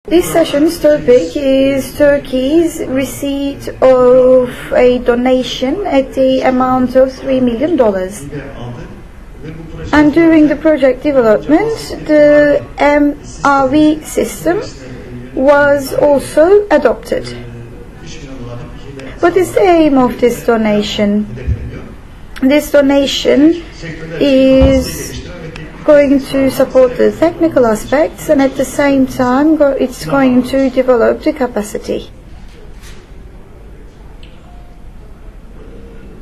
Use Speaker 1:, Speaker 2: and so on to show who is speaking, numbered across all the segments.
Speaker 1: This session's topic is Turkey's receipt of a donation at the amount of $3 million. And during the project development, the MRV system was also adopted. What is the aim of this donation? This donation is going to support the technical aspects, and at the same time it's going to develop the capacity.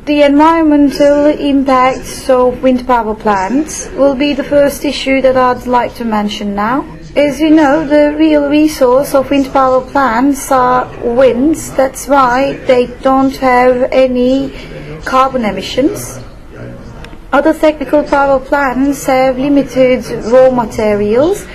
Speaker 1: The environmental impacts of wind power plants will be the first issue that I'd like to mention now. As you know, the real resource of wind power plants are winds. That's why they don't have any carbon emissions. Other technical power plants have limited raw materials.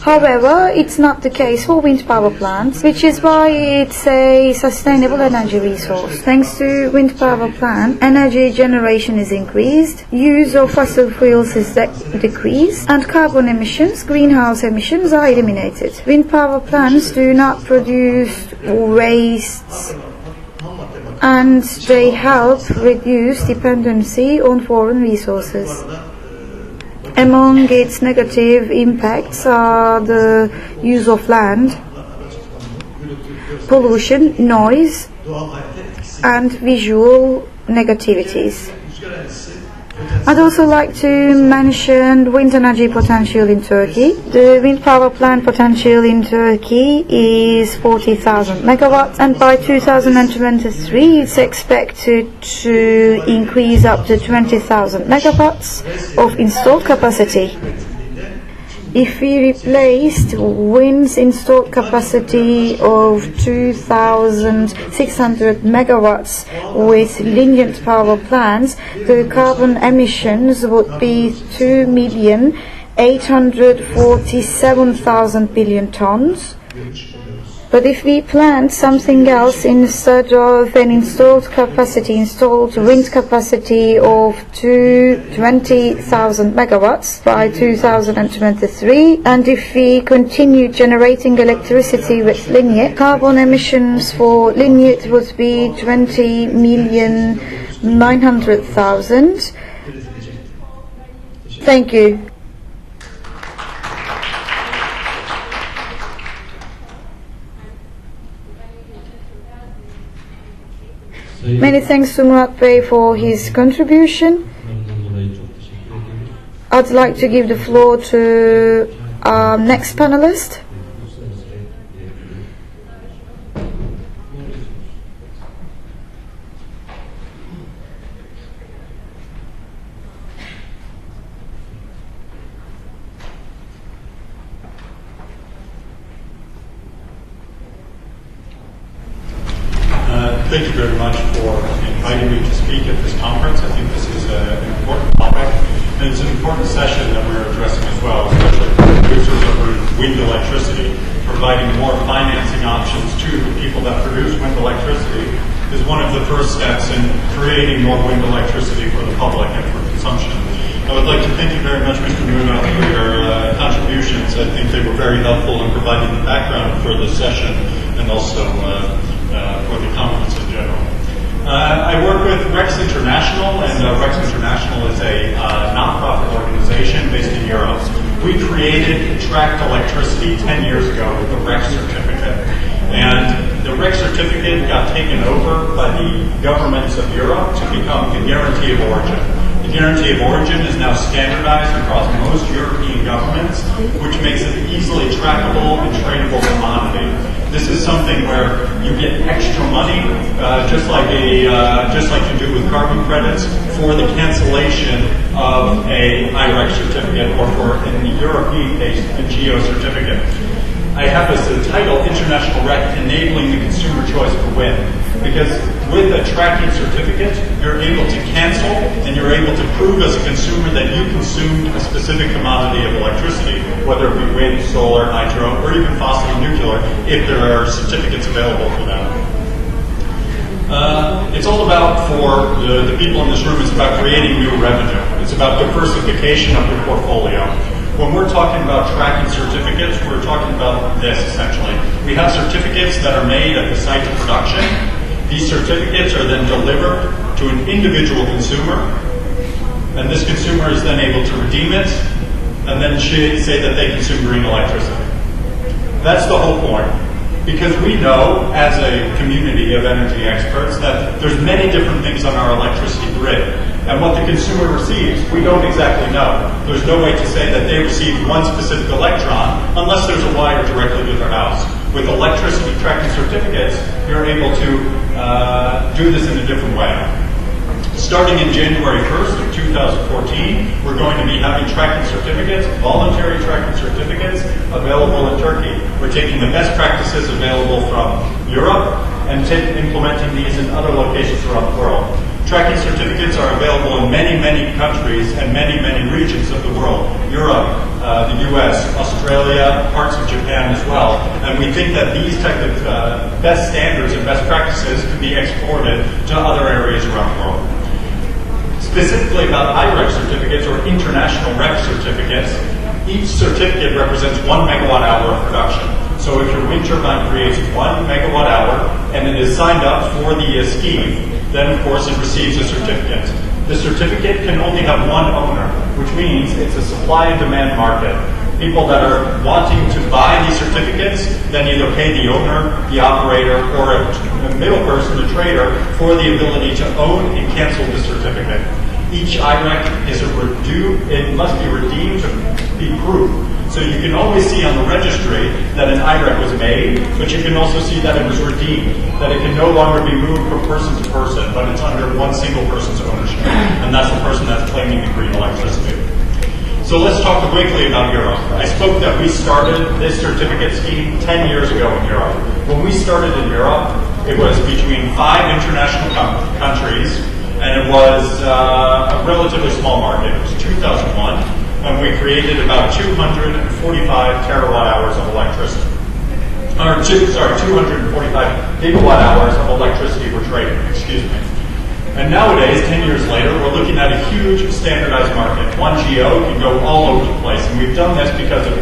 Speaker 1: However, it's not the case for wind power plants, which is why it's a sustainable energy resource. Thanks to wind power plant, energy generation is increased, use of fossil fuels is decreased, and carbon emissions, greenhouse emissions, are eliminated. Wind power plants do not produce wastes, and they help reduce dependency on foreign resources. Among its negative impacts are the use of land, pollution, noise, and visual negativities. I'd also like to mention wind energy potential in Turkey. The wind power plant potential in Turkey is 40,000 megawatts, and by 2023 it's expected to increase up to 20,000 megawatts of installed capacity. If we replaced wind's installed capacity of 2,600 megawatts with linear power plants, the carbon emissions would be 2,847,000 billion tons. But if we plant something else instead of an installed wind capacity of 20,000 megawatts by 2023, and if we continue generating electricity with lignite, carbon emissions for lignite would be 20,900,000. Thank you. Many thanks to Murat Bey for his contribution. I'd like to give the floor to our next panelist.
Speaker 2: Thank you very much for inviting me to speak at this conference. I think this is an important topic, and it's an important session that we're addressing as well, especially for producers of wind electricity. Providing more financing options to the people that produce wind electricity is one of the first steps in creating more wind electricity for the public and for consumption. I would like to thank you very much, Mr. Muna, for your contributions. I think they were very helpful in providing the background for the session and also for the conference in general. I work with REX International, and REX International is a non-profit organization based in Europe. We created tracked electricity 10 years ago with the REX certificate. And the REX certificate got taken over by the governments of Europe to become the guarantee of origin. The guarantee of origin is now standardized across most European governments, which makes it easily trackable and tradable commodity. This is something where you get extra money, just like you do with carbon credits, for the cancellation of a IREX certificate, or for, in the European case, a GEO certificate. I have as the title, International REC, Enabling the Consumer Choice for Wind, because with a tracking certificate, you're able to cancel and you're able to prove as a consumer that you consumed a specific commodity of electricity, whether it be wind, solar, hydro, or even fossil and nuclear, if there are certificates available for that. It's all about, for the people in this room, it's about creating new revenue. It's about diversification of your portfolio. When we're talking about tracking certificates, we're talking about this essentially. We have certificates that are made at the site of production. These certificates are then delivered to an individual consumer, and this consumer is then able to redeem it and then say that they consume green electricity. That's the whole point. Because we know, as a community of energy experts, that there's many different things on our electricity grid. And what the consumer receives, we don't exactly know. There's no way to say that they received one specific electron unless there's a wire directly to their house. With electricity tracking certificates, you're able to do this in a different way. Starting in January 1st of 2014, we're going to be having tracking certificates, voluntary tracking certificates, available in Turkey. We're taking the best practices available from Europe and implementing these in other locations around the world. Tracking certificates are available in many, many countries and many, many regions of the world. Europe, the US, Australia, parts of Japan as well. And we think that these type of best standards and best practices can be exported to other areas around the world. Specifically about IREC certificates or international REC certificates, each certificate represents 1 megawatt hour of production. So if your wind turbine creates 1 megawatt hour and it is signed up for the scheme, then of course it receives a certificate. The certificate can only have one owner, which means it's a supply and demand market. People that are wanting to buy these certificates then either pay the owner, the operator, or a middle person, a trader, for the ability to own and cancel the certificate. Each IREC it must be redeemed to be proof. So you can always see on the registry that an IREC was made, but you can also see that it was redeemed, that it can no longer be moved from person to person, but it's under one single person's ownership, and that's the person that's claiming the green electricity. So let's talk quickly about Europe. I spoke that we started this certificate scheme 10 years ago in Europe. When we started in Europe, it was between 5 international countries, and it was a relatively small market. It was 2001, and we created about 245 terawatt hours of electricity. 245 gigawatt hours of electricity were traded, excuse me. And nowadays, 10 years later, we're looking at a huge standardized market. One geo can go all over the place, and we've done this because of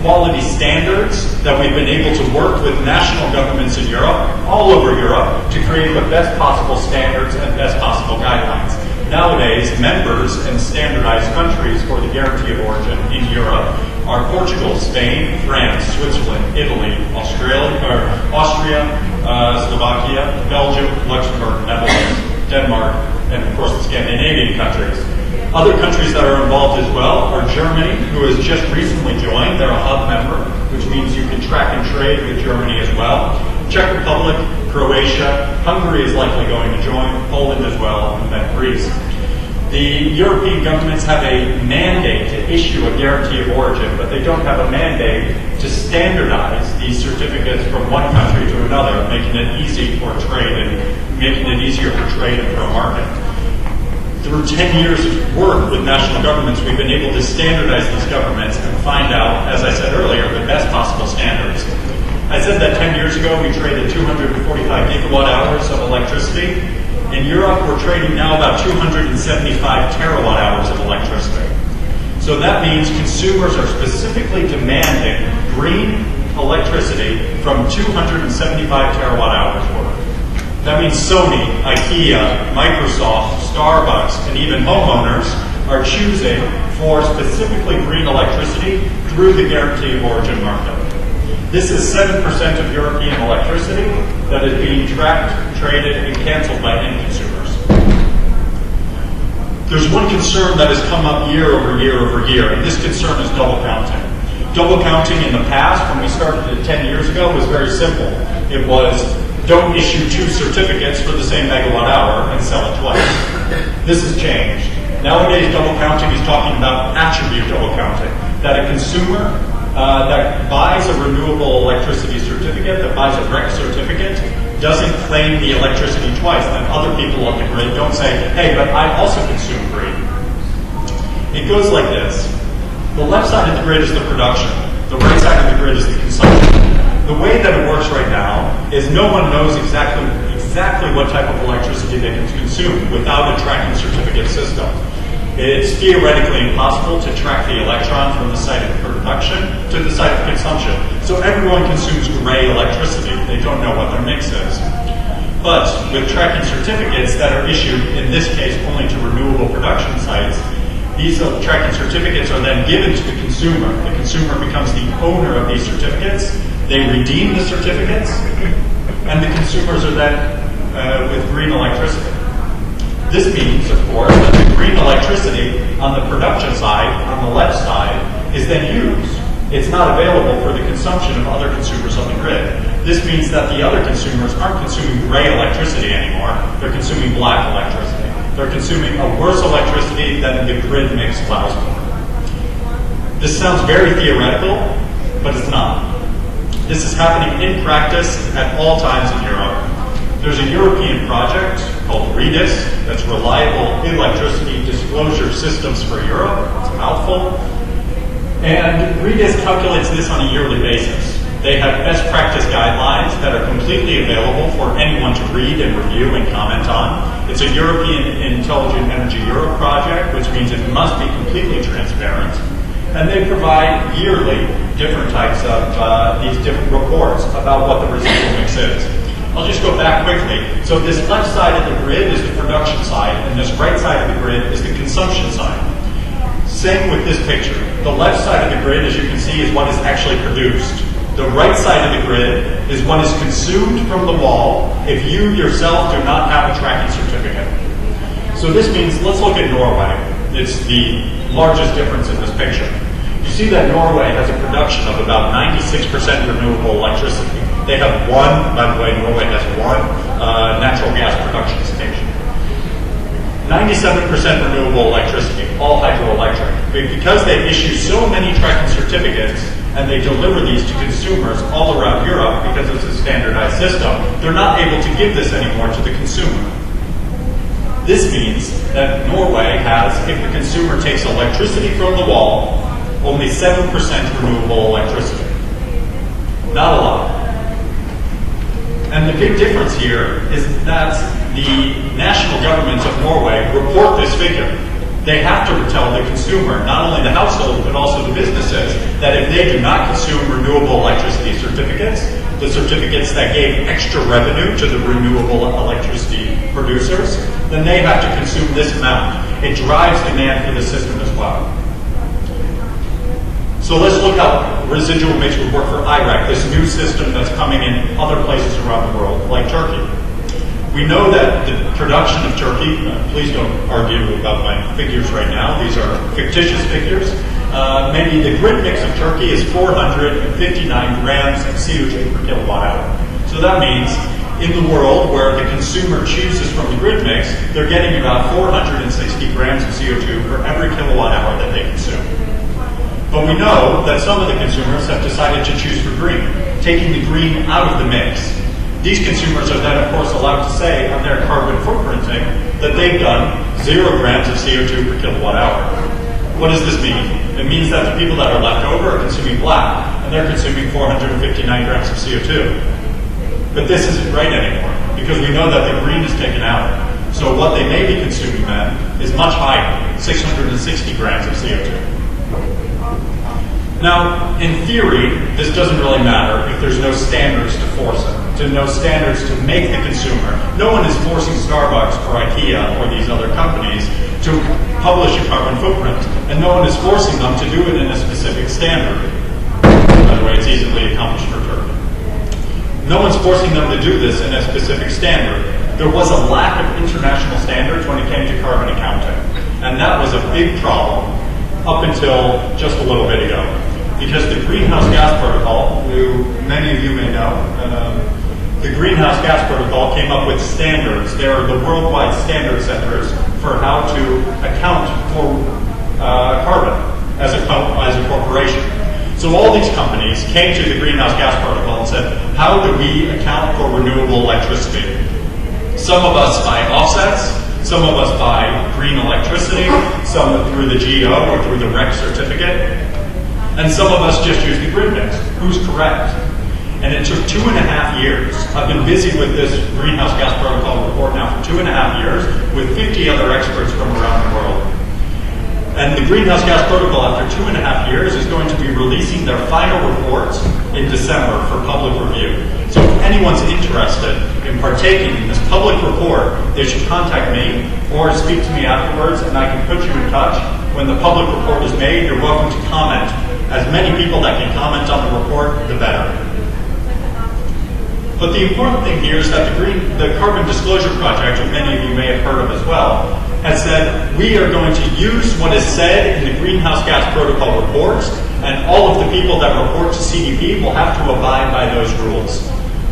Speaker 2: quality standards that we've been able to work with national governments in Europe, all over Europe, to create the best possible standards and best possible guidelines. Nowadays, members and standardized countries for the guarantee of origin in Europe are Portugal, Spain, France, Switzerland, Italy, Austria, Slovakia, Belgium, Luxembourg, Netherlands, Denmark, and of course the Scandinavian countries. Other countries that are involved as well are Germany, who has just recently joined. They're a hub member, which means you can track and trade with Germany as well. Czech Republic, Croatia, Hungary is likely going to join, Poland as well, and then Greece. The European governments have a mandate to issue a guarantee of origin, but they don't have a mandate to standardize these certificates from one country to another, making it easy for trade and making it easier for trade and for a market. Through 10 years of work with national governments, we've been able to standardize these governments and find out, as I said earlier, the best possible standards. I said that 10 years ago we traded 245 gigawatt hours of electricity. In Europe, we're trading now about 275 terawatt hours of electricity. So that means consumers are specifically demanding green electricity from 275 terawatt hours worth. That means Sony, IKEA, Microsoft, Starbucks, and even homeowners are choosing for specifically green electricity through the guarantee of origin market. This is 7% of European electricity that is being tracked, traded, and canceled by end consumers. There's one concern that has come up year over year over year, and this concern is double counting. Double counting in the past, when we started it 10 years ago, was very simple. It was, don't issue 2 certificates for the same megawatt hour and sell it twice. This has changed. Nowadays, double counting is talking about attribute double counting, that a consumer that buys a renewable electricity certificate, that buys a REC certificate, doesn't claim the electricity twice. Then other people on the grid don't say, hey, but I also consume green. It goes like this. The left side of the grid is the production. The right side of the grid is the consumption. The way that it works right now is no one knows exactly what type of electricity they can consume without a tracking certificate system. It's theoretically impossible to track the electron from the site of production to the site of consumption. So everyone consumes gray electricity. They don't know what their mix is. But with tracking certificates that are issued, in this case, only to renewable production sites, these tracking certificates are then given to the consumer. The consumer becomes the owner of these certificates. They redeem the certificates, and the consumers are then with green electricity. This means, of course, that the green electricity on the production side, on the left side, is then used. It's not available for the consumption of other consumers on the grid. This means that the other consumers aren't consuming gray electricity anymore. They're consuming black electricity. They're consuming a worse electricity than the grid mix allows for. This sounds very theoretical, but it's not. This is happening in practice at all times in Europe. There's a European project called REDIS, that's Reliable Electricity Disclosure Systems for Europe. It's a mouthful. And REDIS calculates this on a yearly basis. They have best practice guidelines that are completely available for anyone to read and review and comment on. It's a European Intelligent Energy Europe project, which means it must be completely transparent. And they provide yearly different types of these different reports about what the residual mix is. I'll just go back quickly. So this left side of the grid is the production side, and this right side of the grid is the consumption side. Same with this picture. The left side of the grid, as you can see, is what is actually produced. The right side of the grid is what is consumed from the wall if you yourself do not have a tracking certificate. So this means, let's look at Norway. It's the largest difference in this picture. You see that Norway has a production of about 96% renewable electricity. They have one, by the way, Norway has one natural gas production station. 97% renewable electricity, all hydroelectric. Because they issue so many tracking certificates and they deliver these to consumers all around Europe because it's a standardized system, they're not able to give this anymore to the consumer. This means that Norway has, if the consumer takes electricity from the wall, only 7% renewable electricity. Not a lot. And the big difference here is that the national governments of Norway report this figure. They have to tell the consumer, not only the household, but also the businesses, that if they do not consume renewable electricity certificates, the certificates that gave extra revenue to the renewable electricity producers, then they have to consume this amount. It drives demand for the system as well. So let's look how residual mix would work for IREC, this new system that's coming in other places around the world, like Turkey. We know that the production of Turkey, please don't argue about my figures right now, these are fictitious figures. Maybe the grid mix of Turkey is 459 grams of CO2 per kilowatt hour. So that means in the world where the consumer chooses from the grid mix, they're getting about 460 grams of CO2 for every kilowatt hour that they consume. But we know that some of the consumers have decided to choose for green, taking the green out of the mix. These consumers are then, of course, allowed to say on their carbon footprinting that they've done 0 grams of CO2 per kilowatt hour. What does this mean? It means that the people that are left over are consuming black, and they're consuming 459 grams of CO2. But this isn't right anymore, because we know that the green is taken out. So what they may be consuming then is much higher, 660 grams of CO2. Now, in theory, this doesn't really matter if there's no standards to force it, no standards to make the consumer. No one is forcing Starbucks or IKEA or these other companies to publish a carbon footprint, and no one is forcing them to do it in a specific standard. By the way, it's easily accomplished for Turkey. No one's forcing them to do this in a specific standard. There was a lack of international standards when it came to carbon accounting, and that was a big problem up until just a little bit ago. Because the Greenhouse Gas Protocol, who many of you may know, the Greenhouse Gas Protocol came up with standards. They are the worldwide standard setters for how to account for carbon as a corporation. So all these companies came to the Greenhouse Gas Protocol and said, how do we account for renewable electricity? Some of us buy offsets, some of us buy green electricity, some through the GO or through the REC certificate, and some of us just use the grid mix. Who's correct? And it took 2.5 years. I've been busy with this Greenhouse Gas Protocol report now for 2.5 years with 50 other experts from around the world. And the Greenhouse Gas Protocol, after 2.5 years, is going to be releasing their final reports in December for public review. So if anyone's interested in partaking in this public report, they should contact me or speak to me afterwards, and I can put you in touch. When the public report is made, you're welcome to comment. As many people that can comment on the report, the better. But the important thing here is that the Carbon Disclosure Project, which many of you may have heard of as well, has said we are going to use what is said in the Greenhouse Gas Protocol reports, and all of the people that report to CDP will have to abide by those rules.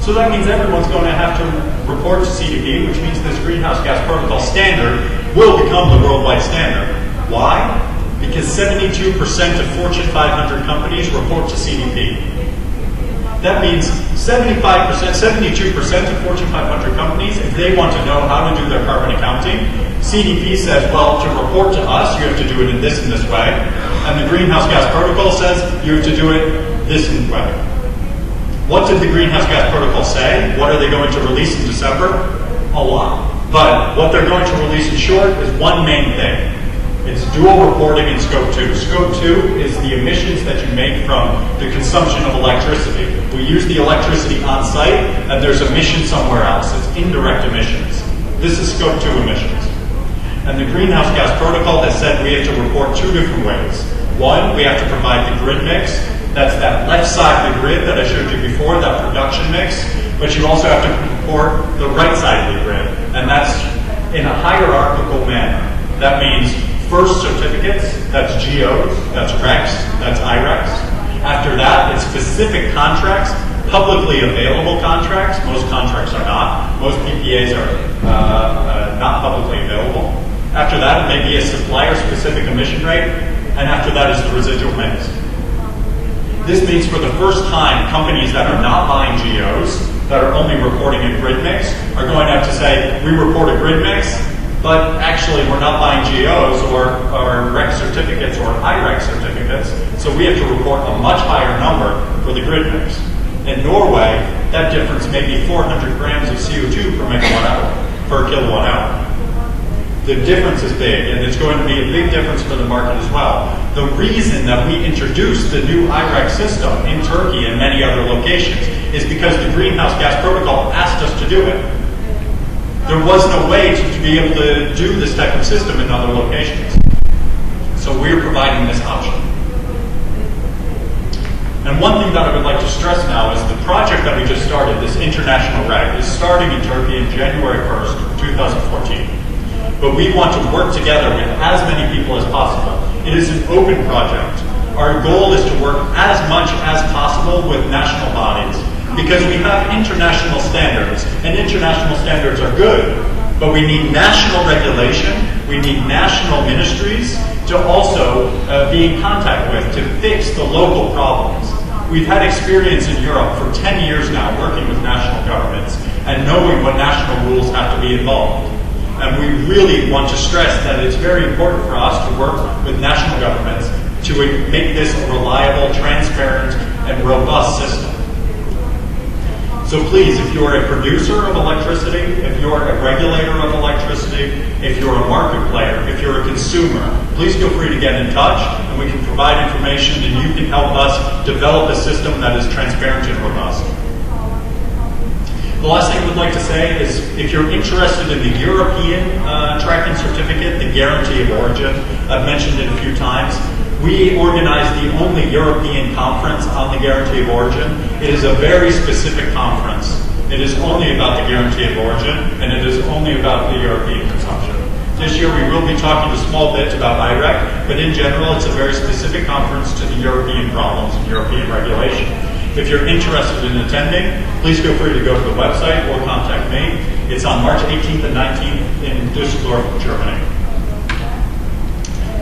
Speaker 2: So that means everyone's going to have to report to CDP, which means this Greenhouse Gas Protocol standard will become the worldwide standard. Why? Because 72% of Fortune 500 companies report to CDP. That means 72% of Fortune 500 companies, if they want to know how to do their carbon accounting, CDP says, well, to report to us, you have to do it in this and this way. And the Greenhouse Gas Protocol says, you have to do it this way. What did the Greenhouse Gas Protocol say? What are they going to release in December? A lot. But what they're going to release in short is one main thing. It's dual reporting in Scope 2. Scope 2 is the emissions that you make from the consumption of electricity. We use the electricity on site, and there's emissions somewhere else. It's indirect emissions. This is Scope 2 emissions. And the Greenhouse Gas Protocol has said we have to report two different ways. One, we have to provide the grid mix. That's that left side of the grid that I showed you before, that production mix. But you also have to report the right side of the grid. And that's in a hierarchical manner. That means first certificates, that's GOs, that's RECs, that's IRECs. After that, it's specific contracts, publicly available contracts. Most contracts are not. Most PPAs are not publicly available. After that, it may be a supplier-specific emission rate, and after that is the residual mix. This means for the first time, companies that are not buying GOs, that are only reporting a grid mix, are going to have to say, we report a grid mix, but actually we're not buying GOs or REC certificates or IREC certificates, so we have to report a much higher number for the grid mix. In Norway, that difference may be 400 grams of CO2 per megawatt hour, per kilowatt hour. The difference is big, and it's going to be a big difference for the market as well. The reason that we introduced the new IREC system in Turkey and many other locations is because the Greenhouse Gas Protocol asked us to do it. There was no way to be able to do this type of system in other locations. So we're providing this option. And one thing that I would like to stress now is the project that we just started, this international REC, is starting in Turkey in January 1st, 2014. But we want to work together with as many people as possible. It is an open project. Our goal is to work as much as possible with national bodies, because we have international standards, and international standards are good, but we need national regulation, we need national ministries to also be in contact with to fix the local problems. We've had experience in Europe for 10 years now working with national governments and knowing what national rules have to be involved. And we really want to stress that it's very important for us to work with national governments to make this a reliable, transparent, and robust system. So please, if you're a producer of electricity, if you're a regulator of electricity, if you're a market player, if you're a consumer, please feel free to get in touch, and we can provide information, and you can help us develop a system that is transparent and robust. The last thing I would like to say is, if you're interested in the European tracking certificate, the guarantee of origin, I've mentioned it a few times. We organize the only European conference on the guarantee of origin. It is a very specific conference. It is only about the guarantee of origin, and it is only about the European consumption. This year we will be talking a small bit about IREC, but in general it's a very specific conference to the European problems and European regulation. If you're interested in attending, please feel free to go to the website or contact me. It's on March 18th and 19th in Düsseldorf, Germany.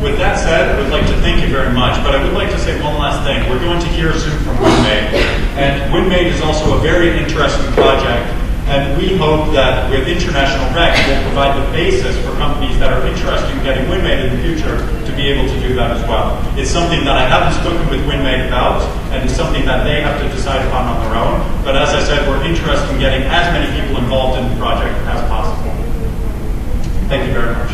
Speaker 2: With that said, I would like to thank you very much, but I would like to say one last thing. We're going to hear soon from WindMade, and WindMade is also a very interesting project, and we hope that with International REC, we'll provide the basis for companies that are interested in getting WindMade in the future to be able to do that as well. It's something that I haven't spoken with WindMade about, and it's something that they have to decide upon on their own, but as I said, we're interested in getting as many people involved in the project as possible. Thank you very much.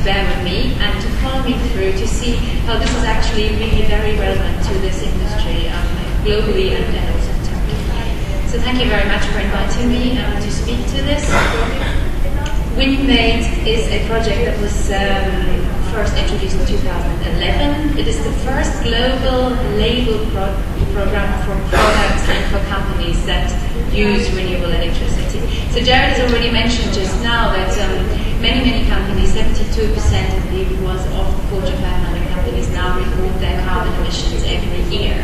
Speaker 3: bear with me and to follow me through to see how this is actually really very relevant to this industry globally and also in Turkey. So thank you very much for inviting me to speak to this. WindMade is a project that was first introduced in 2011. It is the first global label program for products and for companies that use renewable electricity. So Jared has already mentioned just now that many companies, 72% of the was of Fortune 500 companies now report their carbon emissions every year.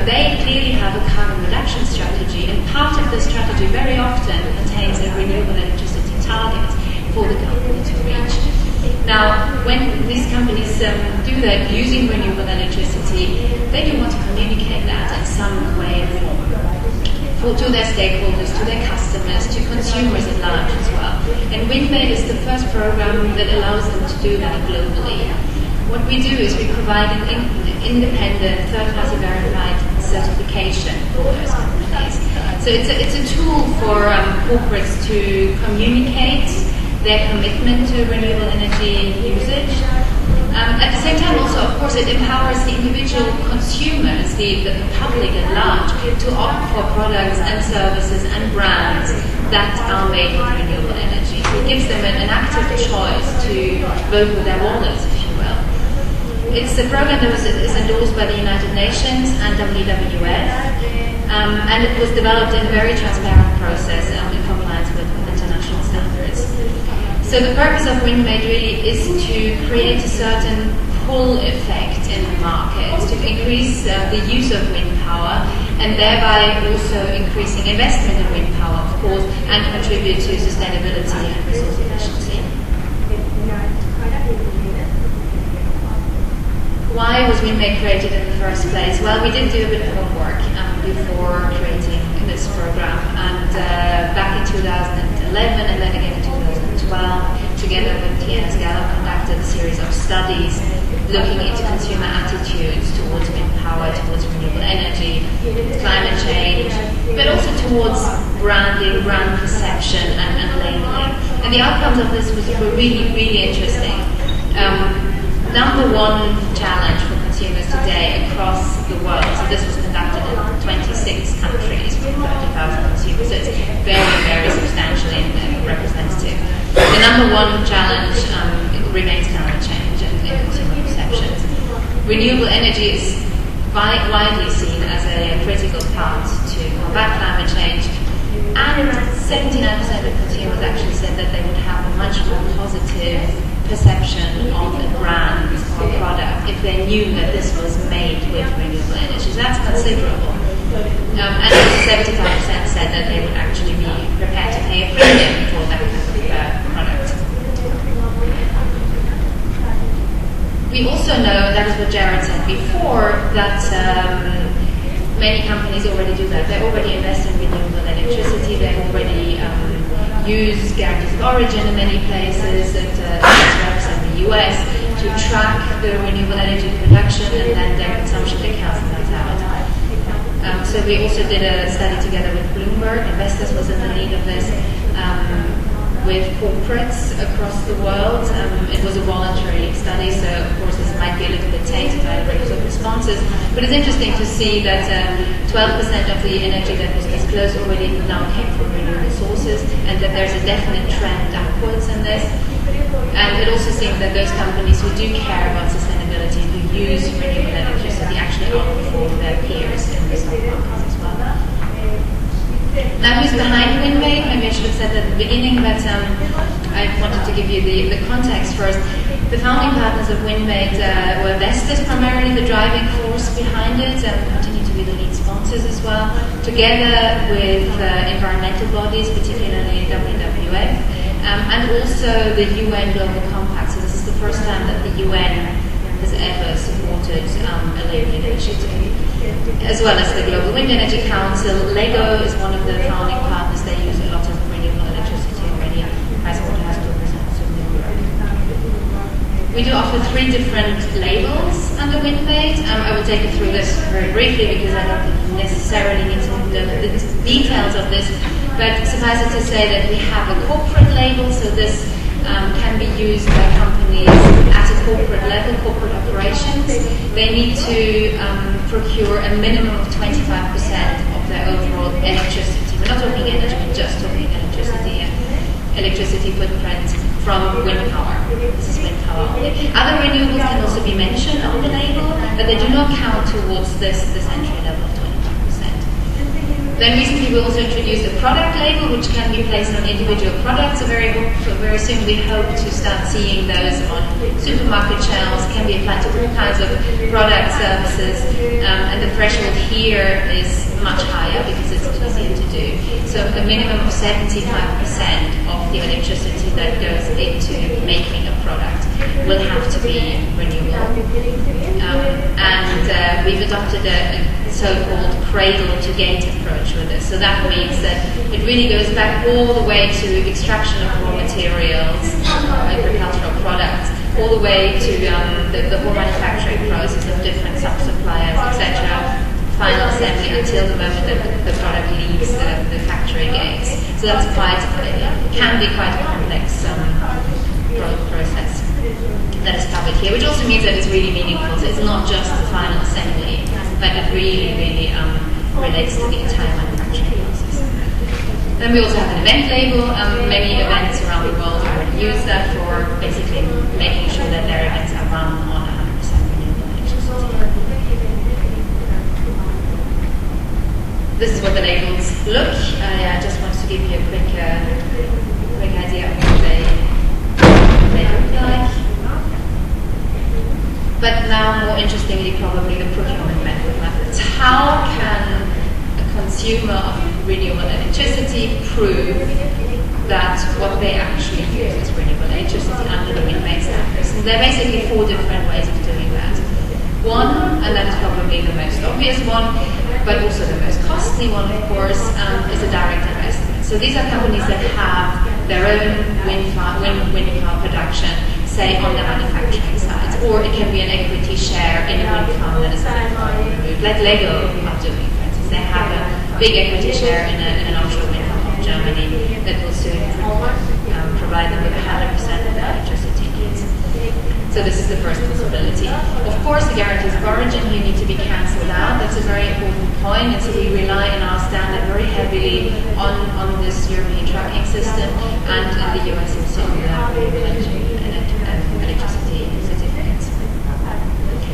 Speaker 3: They clearly have a carbon reduction strategy, and part of the strategy very often contains a renewable electricity target for the company to reach. Now, when these companies do that using renewable electricity, they do want to communicate that in some way to their stakeholders, to their customers, to consumers at large as well. And WindMade is the first program that allows them to do that globally. What we do is we provide an independent, third-party verified certification for those companies. So it's a tool for corporates to communicate their commitment to renewable energy usage. At the same time, also, of course, it empowers the individual consumers, the public at large, to opt for products and services and brands that are made with renewable energy. It gives them an active choice to vote with their wallets, if you will. It's a program that is endorsed by the United Nations and WWF, and it was developed in a very transparent process in compliance with international standards. So the purpose of WindMade really is to create a certain pull effect in the market, to increase the use of wind power, and thereby also increasing investment in wind power, of course, and contribute to sustainability and resource efficiency. Why was WindMade created in the first place? Well, we did do a bit of homework before creating this program, and back in 2011 and then again in 2012, together with TNS Gallup, conducted a series of studies looking into consumer attitudes towards wind power, towards renewable energy, climate change, but also towards branding, brand perception, and labeling. And the outcomes of this were really interesting. Number one challenge for consumers today across the world, so this was conducted in 26 countries with 30,000 consumers, so it's very substantially representative. The number one challenge remains climate change and consumer perceptions. Renewable energy is widely seen as a critical part to combat climate change, and 79% of consumers actually said that they would have a much more positive perception of a brand or product if they knew that this was made with renewable energy. So that's considerable. And 75% said that they would actually be prepared to pay a premium for that kind of product. We also know, that is what Jared said before, that many companies already do that. They already invest in renewable electricity. They already use guarantees of origin in many places, and reps in the US to track the renewable energy production and then their consumption. They cancel that out. So we also did a study together with Bloomberg. Investors was in the lead of this, with corporates across the world. It was a voluntary study, so of course this might be a little bit tainted by the range of responses. But it's interesting to see that 12% of the energy that was disclosed already now came from renewable sources, and that there's a definite trend upwards in this. And it also seems that those companies who do care about sustainability, who use renewable electricity, actually outperform their peers in the stock markets as well. Now, who's behind WindMade? Maybe I should have said that at the beginning, but I wanted to give you the context first. The founding partners of WindMade were Vestas, primarily the driving force behind it, and continue to be the lead sponsors as well, together with environmental bodies, particularly WWF, and also the UN Global Compact. So this is the first time that the UN has ever supported a labeling initiative, as well as the Global Wind Energy Council. LEGO is one of the founding partners. They use a lot of renewable electricity already. PricewaterhouseCoopers also in Europe. We do offer 3 different labels under WindMade. I will take you through this very briefly because I don't think you necessarily need to know the details of this. But suffice it to say that we have a corporate label, so this can be used by companies companies at a corporate level, corporate operations, they need to procure a minimum of 25% of their overall electricity. We're not talking energy, we're just talking electricity footprint from wind power. This is wind power only. Other renewables can also be mentioned on the label, but they do not count towards this entry level of 25%. Then recently we also introduced a product label, which can be placed on individual products. So very soon we hope to start seeing those on supermarket shelves, can be applied to all kinds of product services, and the threshold here is much higher because it's easier to do. So a minimum of 75% of the electricity that goes into making a product will have to be renewable. And we've adopted a so-called cradle-to-gate approach with this. So that means that it really goes back all the way to extraction of raw materials, agricultural products, all the way to the whole manufacturing process of different sub-suppliers, etc., final assembly until the moment that the product leaves the factory gates. So that's can be quite a complex process that is covered here, which also means that it's really meaningful. So it's not just the final assembly, but it really relates to the entire manufacturing process. Then we also have an event label. Many events around the world already use that for basically making sure that their events are run on 100% renewable electricity. This is what the labels look. I just wanted to give you a quick idea of what they look like. But now, more interestingly, probably the procurement methods. How can a consumer of renewable electricity prove that what they actually use is renewable electricity under the windmate standards? And there are basically 4 different ways of doing that. One, and that is probably the most obvious one, but also the most costly one, of course, is a direct investment. So these are companies that have their own wind power production, say, on their manufacturing sites, or it can be an equity share in a wind farm that is removed, like Lego are doing, for instance. They have a big equity share in an offshore wind farm of Germany that will soon provide them with 100% of their electricity needs. So this is the first possibility. Of course, the guarantees of origin here need to be cancelled out. That's a very important point. And so we rely in our standard very heavily on this European tracking system, and in the US also on the electricity certificates.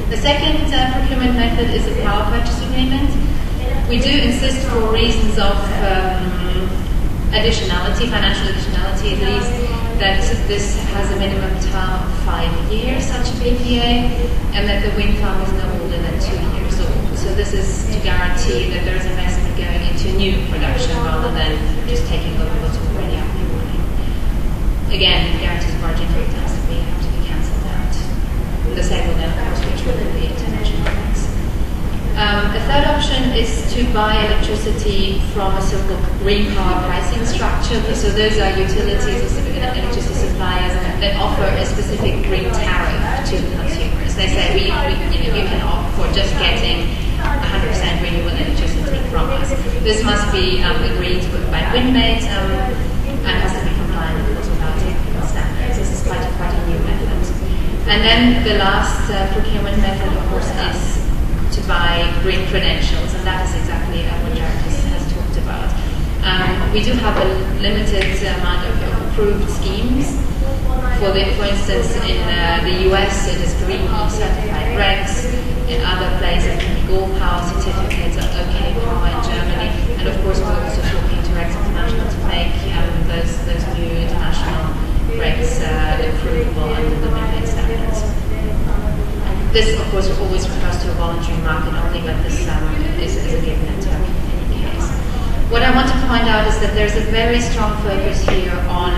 Speaker 3: The second procurement method is a power purchase agreement. We do insist, for reasons of additionality, financial additionality at least, that this has a minimum term of 5 years, such a PPA, and that the wind farm is no older than 2 years old. So this is to guarantee that there is investment going into new production rather than just taking over what's already up and running. Again, guarantees of origin has to be cancelled out. The same will then, of course, be true with the international banks. The third option is to buy electricity from a so-called green power pricing structure. So those are utilities or electricity suppliers that offer a specific green tariff to the consumers. They say you can opt for just getting 100% renewable electricity from us. This must be agreed by windmate and has to be compliant, of course, with our technical standards. This is quite a new method. And then the last procurement method, of course, is to buy green credentials, and that is exactly what Jared has talked about. We do have a limited amount of approved schemes. For instance, in the US, it is green certified regs. In other places, it can be gold power certificates or OK power in Germany. And of course, we're also talking to Regs International to make those new international regs approvable under the windmate standards. This, of course, always refers to a voluntary market only, but this is a given in any case. What I want to point out is that there's a very strong focus here on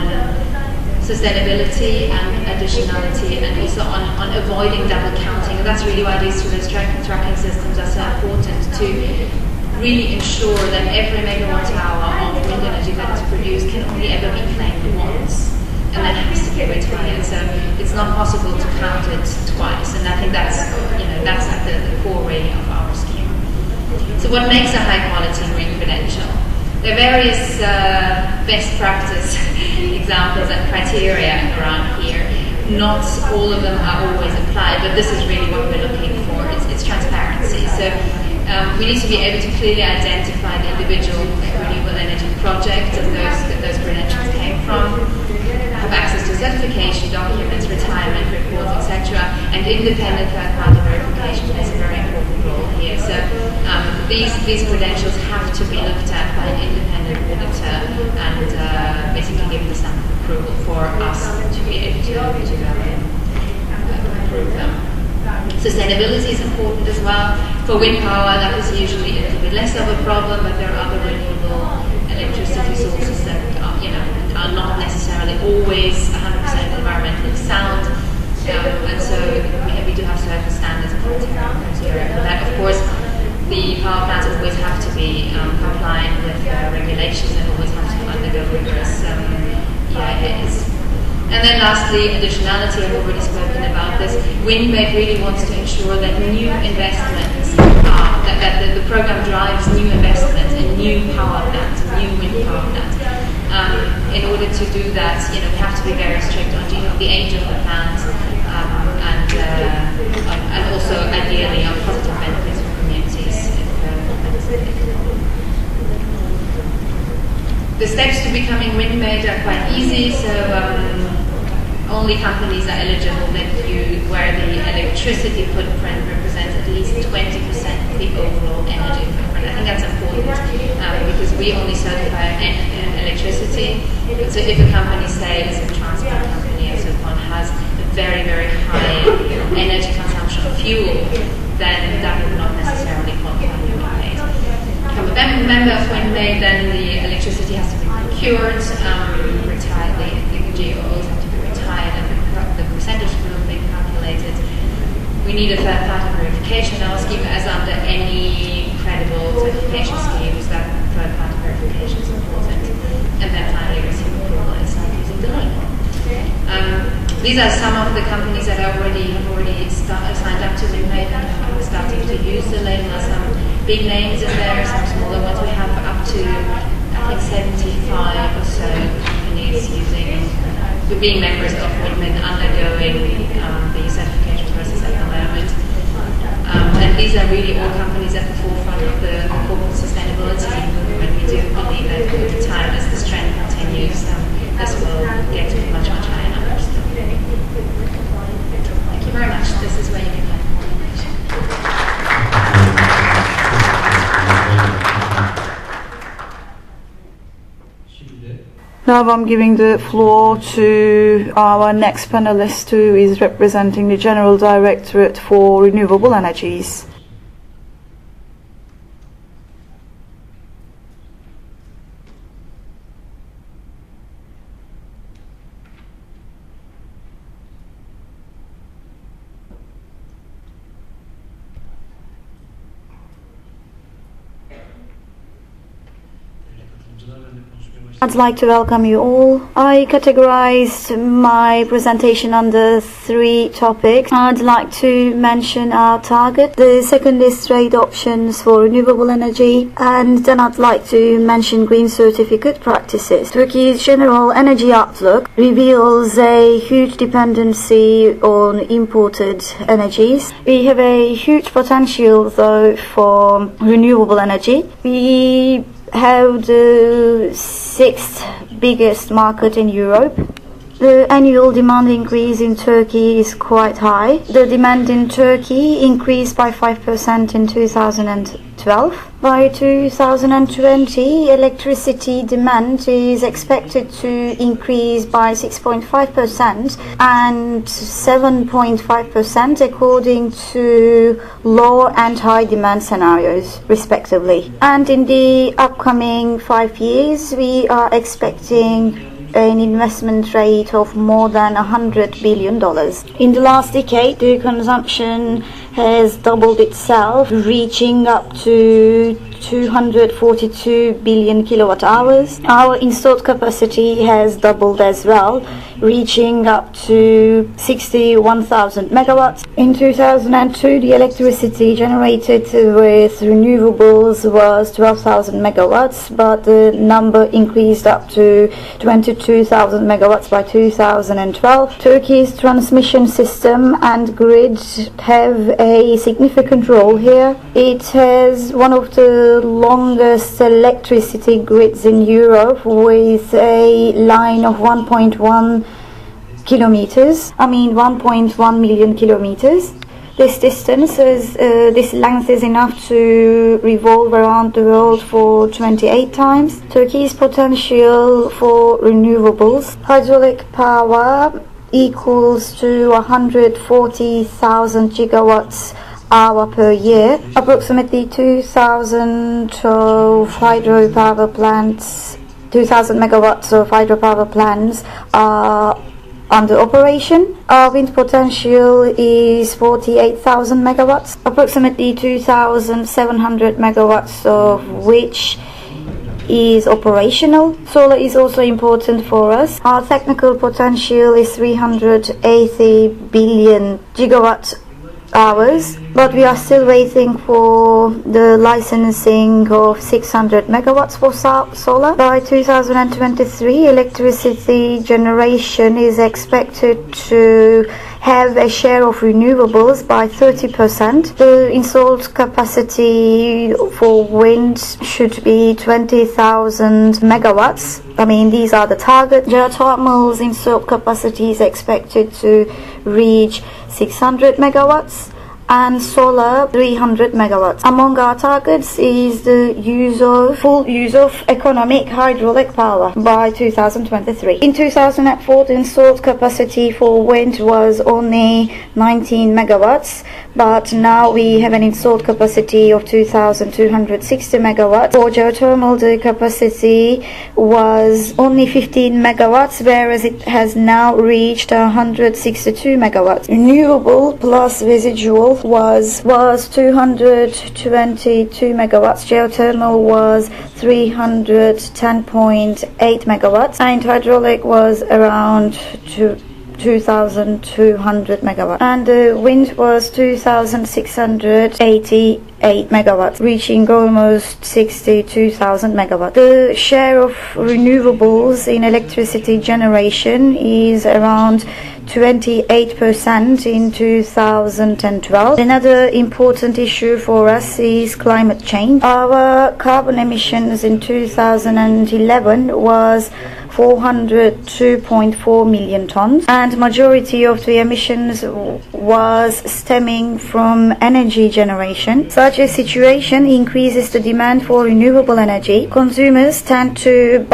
Speaker 3: sustainability and additionality, and also on avoiding double counting. And that's really why these tracking systems are so important, to really ensure that every megawatt hour of wind energy that is produced can only ever be claimed once, and that has to be retired. So it's not possible to count it twice, and I think that's at the core really of our scheme. So what makes a high quality green credential? There are various best practice examples and criteria around here. not all of them are always applied, but this is really what we're looking for. It's transparency. So we need to be able to clearly identify the individual renewable energy projects that those credentials came from, have access to certification documents, retirement reports, etc. And independent third-party verification plays a very important role here. So these credentials have to be looked at by an independent auditor and basically give the stamp of approval for us to be able to approve them. Sustainability is important as well. For wind power, that is usually a little bit less of a problem, but there are other renewable electricity sources that are not necessarily always 100% environmentally sound, and so we do have certain standards and criteria for that. Of course, the power plants always have to be compliant with regulations and always have to undergo rigorous EIAs. And then lastly, additionality. I've already spoken about this. WindMed really wants to ensure that new investments that the program drives new investments in new power plants, new wind power plants. In order to do that, we have to be very strict on the age of the plant and also ideally on positive benefits for communities. The steps to becoming WindMed are quite easy. So only companies are eligible where the electricity footprint represents at least 20% of the overall energy footprint. I think that's important because we only certify electricity. So if a company, say, is a transport company and so on, has a very, very high energy consumption of fuel, then that would not necessarily qualify for WindMed. Become a member of WindMed, then the electricity has to be procured, retired, the GOs have to be retired, and the percentage will be calculated. We need a third-party verification scheme, as under any credible certification schemes, that third-party verification is important. And then finally receive approval and start using the link. These are some of the companies that have already signed up to WindMed and are starting to use the label. Some big names in there, some smaller ones. We have up to, I think, 75 or so companies being members of WindMed, undergoing the certification process at the moment. And these are really all companies at the forefront of the corporate sustainability movement. We do believe that over time, as this trend continues, this will get to much, much higher numbers. Thank you very much. This is where you can find more information.
Speaker 1: Now I'm giving the floor to our next panelist, who is representing the General Directorate for Renewable Energies. I'd like to welcome you all. I categorized my presentation under 3 topics. I'd like to mention our target. The second is trade options for renewable energy. And then I'd like to mention green certificate practices. Turkey's general energy outlook reveals a huge dependency on imported energies. We have a huge potential, though, for renewable energy. We have the 6th biggest market in Europe. The annual demand increase in Turkey is quite high. The demand in Turkey increased by 5% in 2012. By 2020, electricity demand is expected to increase by 6.5% and 7.5% according to low and high demand scenarios, respectively. And in the upcoming 5 years, we are expecting an investment rate of more than $100 billion. In the last decade, the consumption has doubled itself, reaching up to 242 billion kilowatt hours. Our installed capacity has doubled as well, reaching up to 61,000 megawatts. In 2002, the electricity generated with renewables was 12,000 megawatts, but the number increased up to 22,000 megawatts by 2012. Turkey's transmission system and grid have a significant role here. It has one of the longest electricity grids in Europe, with a line of 1.1 million kilometers. This this length is enough to revolve around the world for 28 times. Turkey's potential for renewables. Hydraulic power equals to 140,000 gigawatts hour per year. Approximately 2,000 of hydropower plants, 2,000 megawatts of hydropower plants are under operation. Our wind potential is 48,000 megawatts, approximately 2,700 megawatts of which is operational. Solar is also important for us. Our technical potential is 380 billion gigawatt hours, but we are still waiting for the licensing of 600 megawatts for solar. By 2023, electricity generation is expected to have a share of renewables by 30%. The installed capacity for wind should be 20,000 megawatts. These are the target. Geothermal's installed capacity is expected to reach 600 megawatts and solar 300 megawatts. Among our targets is the full use of economic hydraulic power by 2023. In 2004, the installed capacity for wind was only 19 megawatts, but now we have an installed capacity of 2,260 megawatts. For geothermal, the capacity was only 15 megawatts, whereas it has now reached 162 megawatts. Renewable plus residual was 222 megawatts. Geothermal was 310.8 megawatts, and hydraulic was around 2,200 megawatts, and the wind was 2,688 megawatts, reaching almost 62,000 megawatts. The share of renewables in electricity generation is around 28% in 2012. Another important issue for us is climate change. Our carbon emissions in 2011 was 402.4 million tons, and majority of the emissions was stemming from energy generation. Such a situation increases the demand for renewable energy. Consumers tend to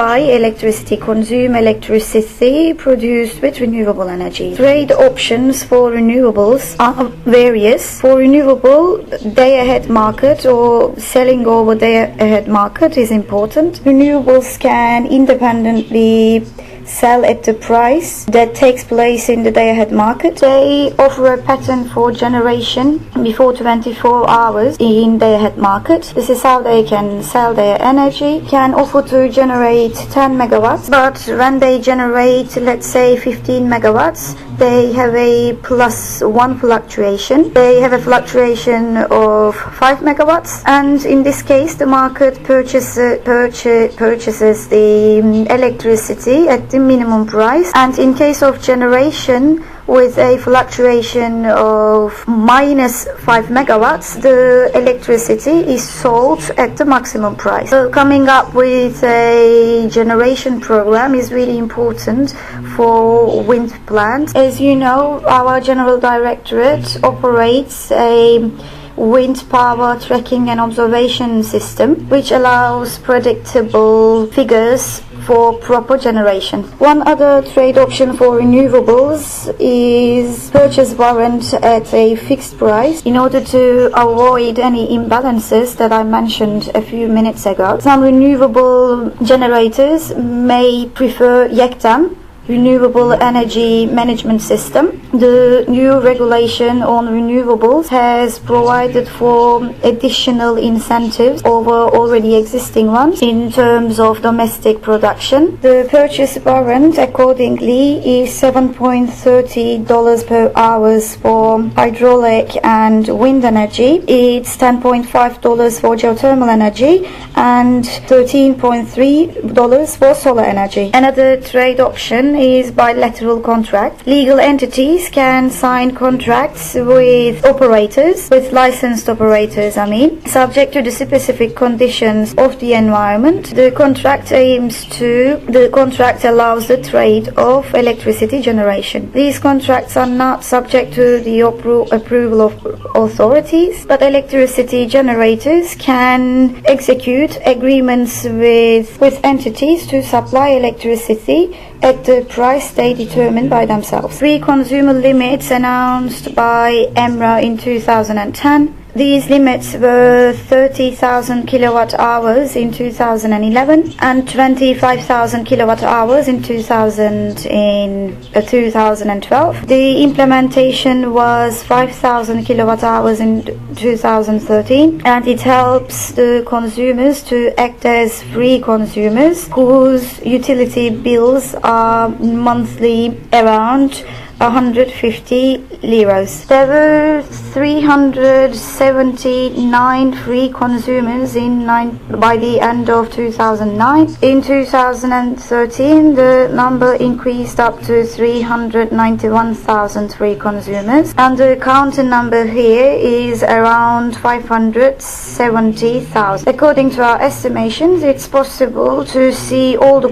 Speaker 1: consume electricity produced with renewable energy. Trade options for renewables are various. For renewable, day-ahead market or selling over day-ahead market is important. Renewables can independently sell at the price that takes place in the day-ahead market. They offer a pattern for generation before 24 hours in day-ahead market. This is how they can sell their energy. Can offer to generate 10 megawatts, but when they generate, let's say, 15 megawatts, they have a +1 fluctuation. They have a fluctuation of 5 megawatts, and in this case the market purchases the electricity at the minimum price, and in case of generation with a fluctuation of -5 megawatts, the electricity is sold at the maximum price. So coming up with a generation program is really important for wind plants. As you know, our General Directorate operates a wind power tracking and observation system, which allows predictable figures for proper generation. One other trade option for renewables is purchase warrant at a fixed price in order to avoid any imbalances that I mentioned a few minutes ago. Some renewable generators may prefer YEKDAM renewable energy management system. The new regulation on renewables has provided for additional incentives over already existing ones in terms of domestic production. The purchase warrant accordingly is $7.30 per hour for hydraulic and wind energy. It's $10.5 for geothermal energy and $13.3 for solar energy. Another trade option is bilateral contract. Legal entities can sign contracts with operators, with licensed operators, subject to the specific conditions of the environment. The contract allows the trade of electricity generation. These contracts are not subject to the approval of authorities, but electricity generators can execute agreements with entities to supply electricity at the price they determine by themselves. Free consumer limits announced by EMRA in 2010. These limits were 30,000 kilowatt hours in 2011 and 25,000 kilowatt hours in 2012. The implementation was 5,000 kilowatt hours in 2013, and it helps the consumers to act as free consumers whose utility bills are monthly around 150 liras. There were 379 free consumers by the end of 2009. In 2013, the number increased up to 391,000 free consumers, and the counter number here is around 570,000. According to our estimations, it's possible to see all the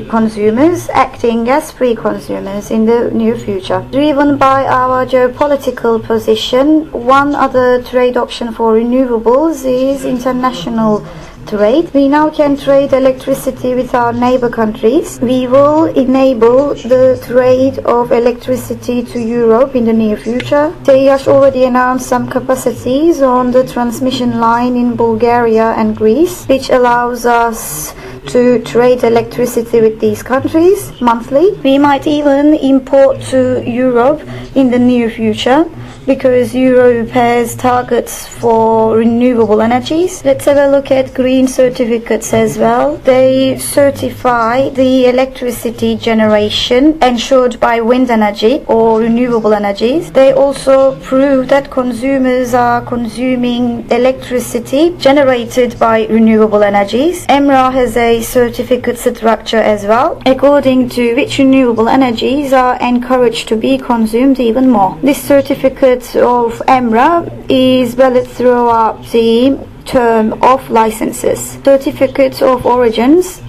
Speaker 1: consumers acting as free consumers in the near future. Driven by our geopolitical position, one other trade option for renewables is international trade. We now can trade electricity with our neighbor countries. We will enable the trade of electricity to Europe in the near future. TWEC already announced some capacities on the transmission line in Bulgaria and Greece, which allows us to trade electricity with these countries monthly. We might even import to Europe in the near future, because Europe has targets for renewable energies. Let's have a look at green certificates as well. They certify the electricity generation ensured by wind energy or renewable energies. They also prove that consumers are consuming electricity generated by renewable energies. EMRA has a certificate structure as well, according to which renewable energies are encouraged to be consumed even more. This certificate of EMRA is valid throughout the term of licenses. Certificates of origins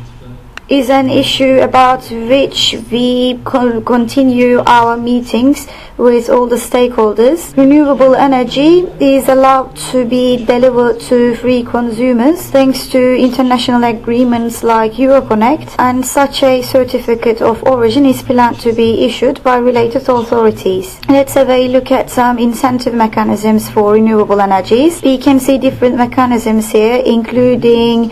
Speaker 1: is an issue about which we continue our meetings with all the stakeholders. Renewable energy is allowed to be delivered to free consumers thanks to international agreements like Euroconnect, and such a certificate of origin is planned to be issued by related authorities. Let's have a look at some incentive mechanisms for renewable energies. We can see different mechanisms here, including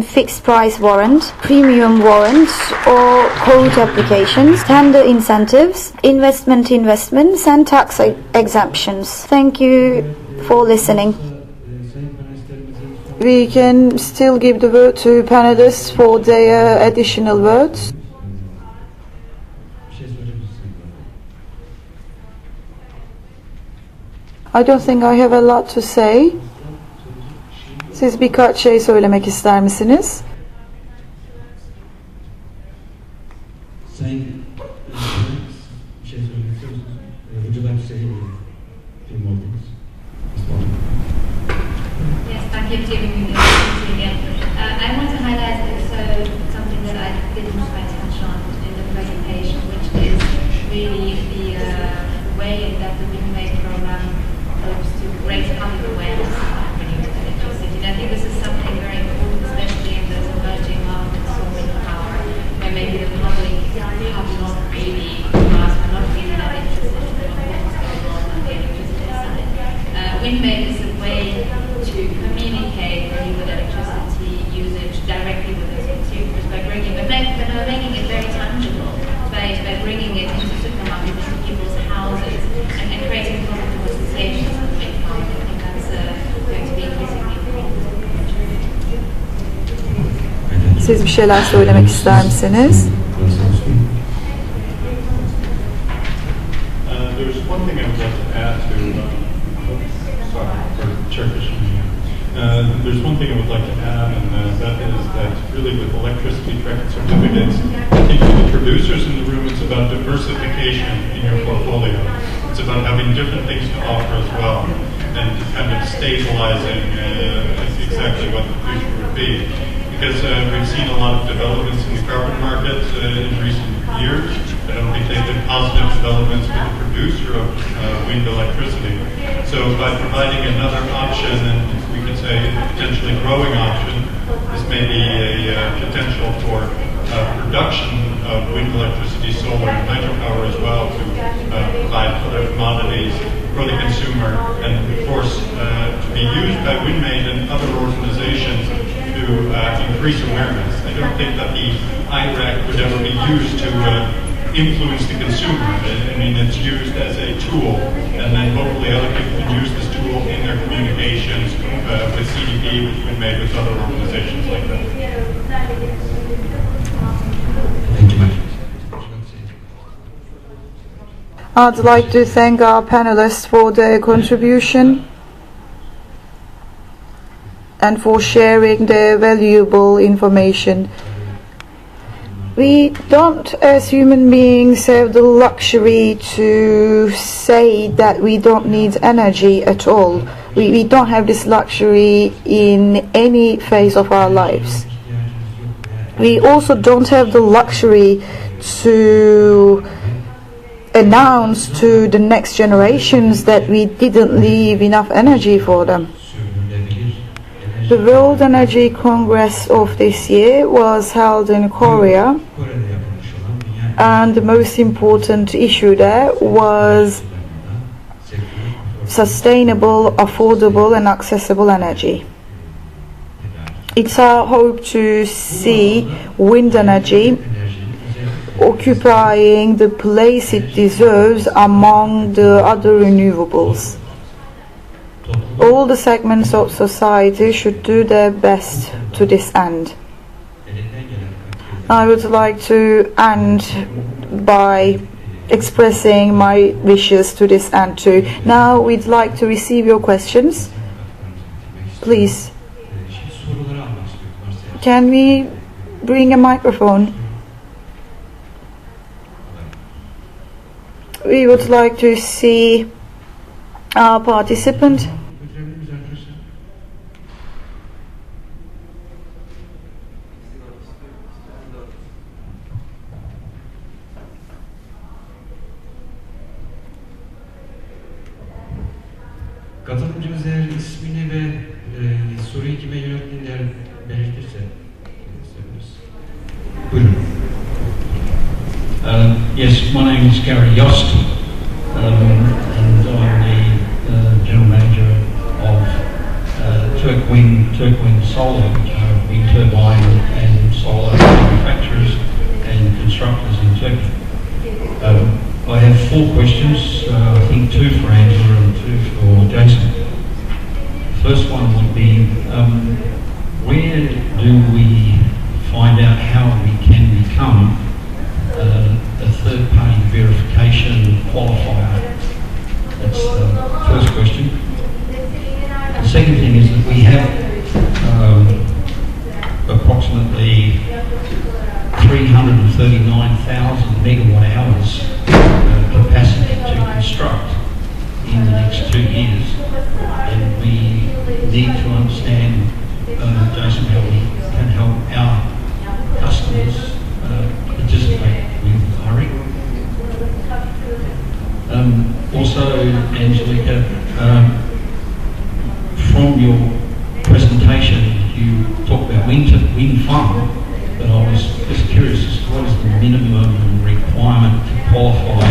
Speaker 1: fixed price warrant, premium warrants or quote applications, tender incentives, investments and tax exemptions. Thank you for listening. We can still give the word to panelists for their additional words. I don't think I have a lot to say. Siz birkaç şey söylemek ister misiniz?
Speaker 4: Sayın bir şey söylemek istiyor musunuz? Hocadan Hüseyin film oldunuz.
Speaker 3: Yes, thank you for giving me the opportunity again. I want to highlight also something that I didn't quite touch on in the presentation, which is really the way that the Windmade program hopes to raise public awareness of renewable electricity. And I think this is something very important, especially in those emerging markets of wind power, where maybe the public have not really grasped, not really that interested in what's going on the electricity side. Windmade is a way to communicate renewable electricity usage directly with those consumers by making it very tangible, by
Speaker 1: Siz bir şeyler söylemek ister misiniz?
Speaker 2: There's one thing I would like to add to, there's one thing I would like to add, and that is that really with electricity tracking certificates, I think for the producers in the room, it's about diversification in your portfolio. It's about having different things to offer as well, and kind of stabilizing exactly what the future would be. Because we've seen a lot of developments in the carbon market in recent years. I don't think they've been positive developments for the producer of wind electricity. So by providing another option, and we could say potentially growing option, this may be a potential for production of wind electricity, solar, and hydropower as well to provide other commodities for the consumer, and of course to be used by WindMade and other organizations to increase awareness. I don't think that the IRAC would ever be used to influence the consumer. I mean, it's used as a tool, and then hopefully other people can use this tool in their communications with CDP, with WindMade, with other organizations like that.
Speaker 4: Thank you.
Speaker 1: I'd like to thank our panelists for their contribution and for sharing their valuable information. We don't, as human beings, have the luxury to say that we don't need energy at all. We don't have this luxury in any phase of our lives. We also don't have the luxury to announce to the next generations that we didn't leave enough energy for them. The World Energy Congress of this year was held in Korea, and the most important issue there was sustainable, affordable and accessible energy. It's our hope to see wind energy occupying the place it deserves among the other renewables. All the segments of society should do their best to this end. I would like to end by expressing my wishes to this end too. Now we'd like to receive your questions. Please. Can we bring a microphone? We would like to see our participant.
Speaker 4: Katılımcımız eğer ismini ve soruyu kime yönelttiğini belirtirse isteyebiliriz. Buyurun.
Speaker 5: Yes, my name is Gary Yost, and I'm the General Manager of TWEC Solar, which are wind turbine and solar manufacturers and constructors in Turkey. I have 4 questions, I think 2 for Angela and 2 for Jason. The first one would be, where do we find out how we can become a third-party verification qualifier? That's the first question. The second thing is that we have approximately 339,000 megawatt hours capacity to construct in the next 2 years, and we need to understand, Jason, how we can help our customers participate with IREC. Also, Angelica, from your presentation, you talked about wind farm, but I was just curious as to what is the minimum requirement to qualify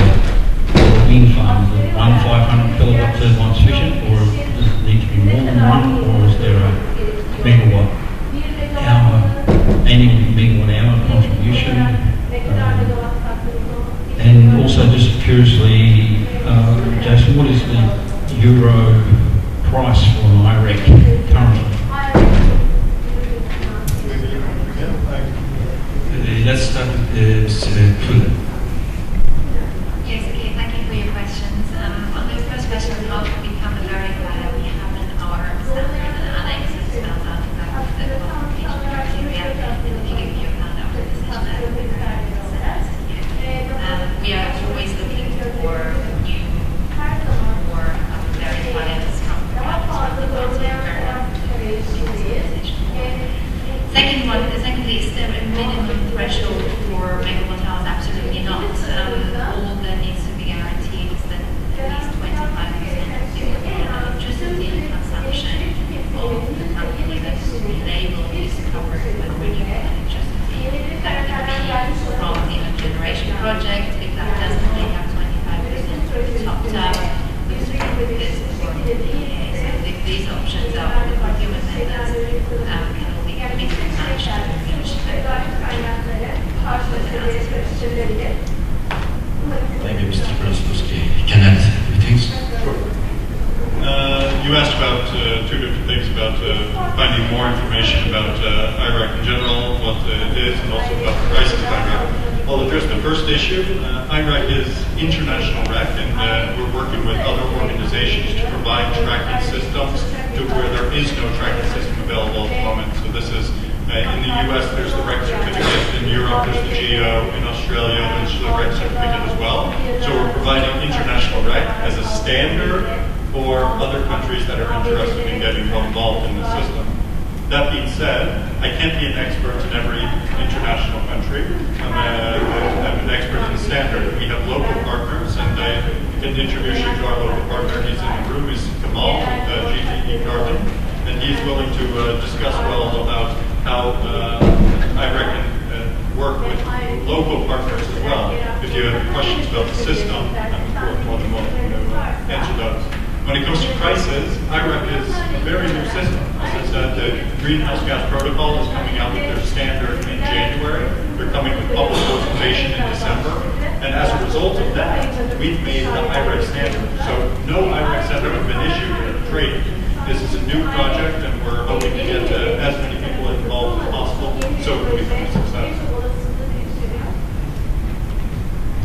Speaker 5: for a wind farm? Is it one 500 kilowatt turbine sufficient, or does it need to be more than one, or is there a megawatt hour, annual megawatt hour contribution? And also just curiously, Jason, what is the euro price for an IREC currently?
Speaker 4: let's start with Tula.
Speaker 3: Yes, okay, thank you for your questions. On the first question, how to become a verifier, we have in our standard annexes spelled out exactly the qualification criteria. And if you give me your hand after the session, I will send it to you. We are always looking for new verifiers from the Secondly, is there a minimum threshold for megawatt hours? Absolutely not. All that needs to be guaranteed is that at least 25% of the electricity consumption of the company that's labeled is covered with renewable electricity. That could be from the generation project. If that doesn't, they have 25% topped up. This is for the PPA. So if these options are the procurement methods, can only mix and match to reach
Speaker 4: Maybe Mr. Krasnowski can add a few things.
Speaker 2: You asked about two different things, about finding more information about IRAC in general, what it is, and also about the prices of IRAC. I'll address the first issue. IRAC is international REC, and we're working with other organizations to provide tracking systems to where there is no tracking system available at the moment. So this is, in the US, there's the REC certificate. In Europe, there's the GEO. In Australia, there's the REC certificate as well. So we're providing international REC as a standard for other countries that are interested in getting involved in the system. That being said, I can't be an expert in every international country. I'm an expert in the standard. We have local partners, and I can introduce you to our local partner. He's in the room, is Kamal, GTE Carbon, and he's willing to discuss well about how IRAC can work with local partners as well. If you have questions about the system, I'm more than welcome to answer those. When it comes to prices, IRAC is a very new system. As I said, the Greenhouse Gas Protocol is coming out with their standard in January. They're coming with public consultation in December. And as a result of that, we've made the IRAC standard. So no IRACs have ever been issued or traded. This is a new project, and we're hoping to get as many people involved as possible so it can become a success.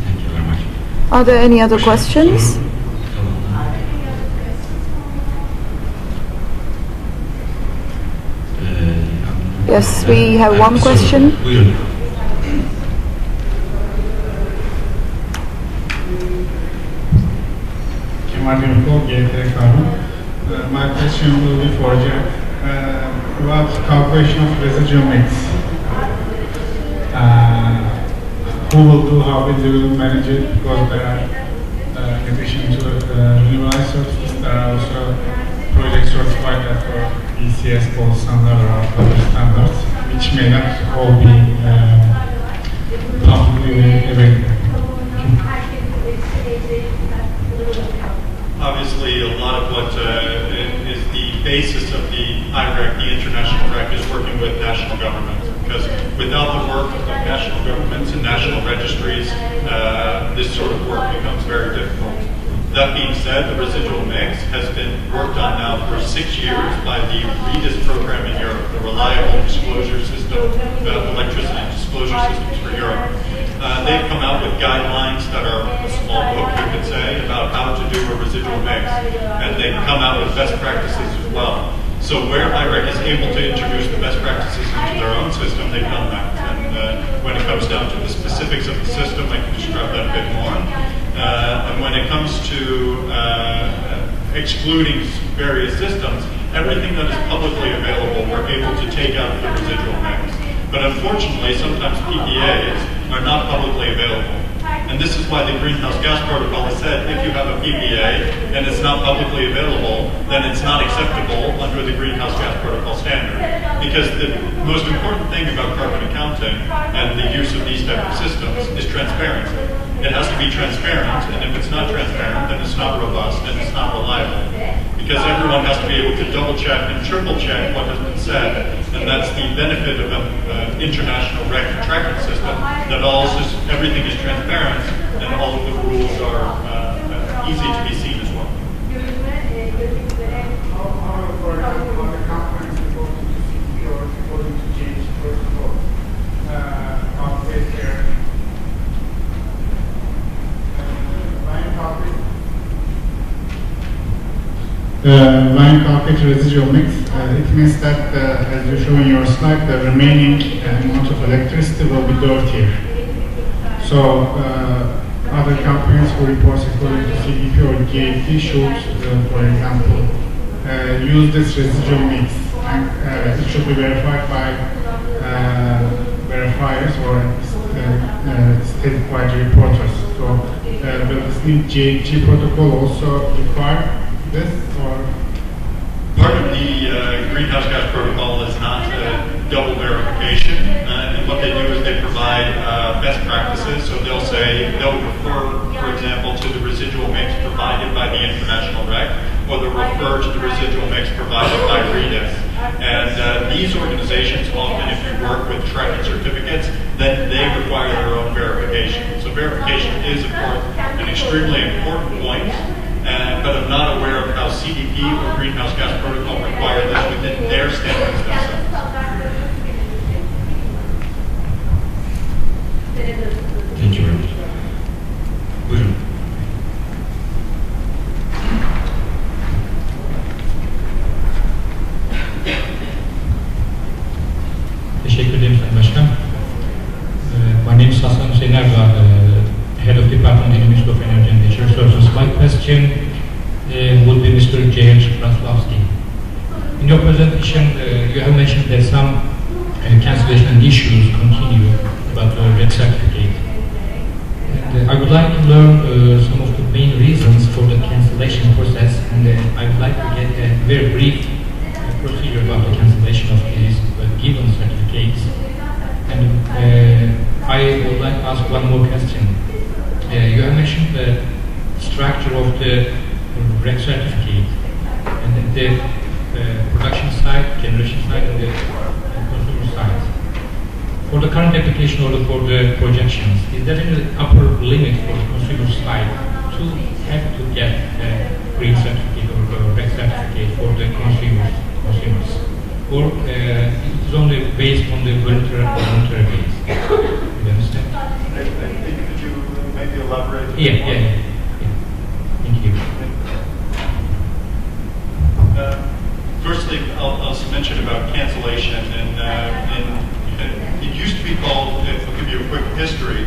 Speaker 4: Thank you very much.
Speaker 1: Are there any other questions? Yes, we have one question.
Speaker 6: My question will be for Jack. About calculation of residual mix. Who will do, how will you manage it? Because there are, in addition to renewable sources, there are also projects certified that for ECS gold standard or other standards, which may not all be publicly available.
Speaker 2: Obviously, a lot of what is the basis of the IRAC, the international REC, is working with national governments. Because without the work of national governments and national registries, this sort of work becomes very difficult. That being said, the residual mix has been worked on now for 6 years by the REDIS program in Europe, the Reliable Disclosure System, Electricity Disclosure Systems for Europe. They've come out with guidelines that are a small book, you could say, about how to do a residual mix. And they've come out with best practices as well. So where IRAC is able to introduce the best practices into their own system, they've done that. And when it comes down to the specifics of the system, I can describe that a bit more. And when it comes to excluding various systems, everything that is publicly available, we're able to take out of the residual mix. But unfortunately, sometimes PPAs are not publicly available. And this is why the Greenhouse Gas Protocol has said if you have a PPA and it's not publicly available, then it's not acceptable under the Greenhouse Gas Protocol standard. Because the most important thing about carbon accounting and the use of these type of systems is transparency. It has to be transparent, and if it's not transparent, then it's not robust and it's not reliable. Because everyone has to be able to double check and triple check what has been said, and that's the benefit of an international REC tracking system, that everything is transparent and all of the rules are easy to be seen as well.
Speaker 6: Calculation when you calculate residual mix, it means that, as you show in your slide, the remaining amount of electricity will be dirtier. So, other companies who report according to CDP or GAT should, for example, use this residual mix, and it should be verified by verifiers or state-wide reporters. So, will this new GHG protocol also require this, or?
Speaker 2: Part of the greenhouse gas protocol is not double verification, and what they do is they provide best practices. So they'll say, they'll refer, for example, to the residual mix provided by the International REC, or they'll refer to the residual mix provided by REDIS. And these organizations often, if you work with TWEC certificates, then they require their own verification. So verification is, of course, an extremely important point. But I'm not aware of how CDP or Greenhouse Gas Protocol require this within their standards themselves.
Speaker 4: Thank you very much. Buyurun.
Speaker 5: Teşekkür ederim Sayın Başkan. My name is Hasan Hüseyin Erdoğan, Head of Department in the Ministry of Energy and Natural Resources. My question would be Mr. James Kraslavsky. In your presentation, you have mentioned that some cancellation issues continue about the red certificate. And I would like to learn some of the main reasons for the cancellation process, and I would like to get a very brief procedure about the cancellation of these given certificates. And I would like to ask one more question. You have mentioned the structure of the REC certificate, and the production side, generation side, and the consumer side. For the current application or for the projections, is there any upper limit for the consumer side to have to get a green certificate or REC certificate for the consumers? Or it is only based on the voluntary base? You understand?
Speaker 2: Could you maybe elaborate?
Speaker 5: Yeah. Thank you.
Speaker 2: Firstly, I'll mention about cancellation, and it used to be called, I'll give you a quick history,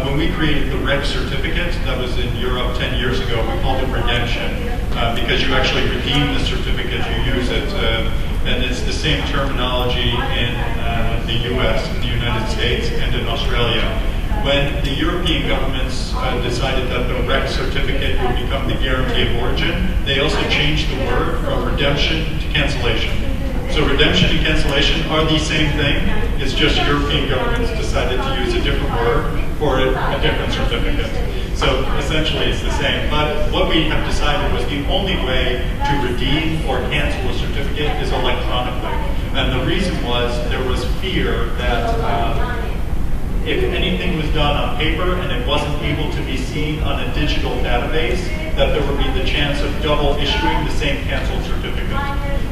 Speaker 2: when we created the REC certificate, that was in Europe 10 years ago, we called it redemption, because you actually redeem the certificate, you use it, and it's the same terminology in the US, in the United States, and in Australia. When the European governments decided that the REC certificate would become the guarantee of origin, they also changed the word from redemption to cancellation. So redemption and cancellation are the same thing, it's just European governments decided to use a different word for a different certificate. So essentially it's the same, but what we have decided was the only way to redeem or cancel a certificate is electronically. And the reason was there was fear that if anything was done on paper and it wasn't able to be seen on a digital database, that there would be the chance of double issuing the same canceled certificate.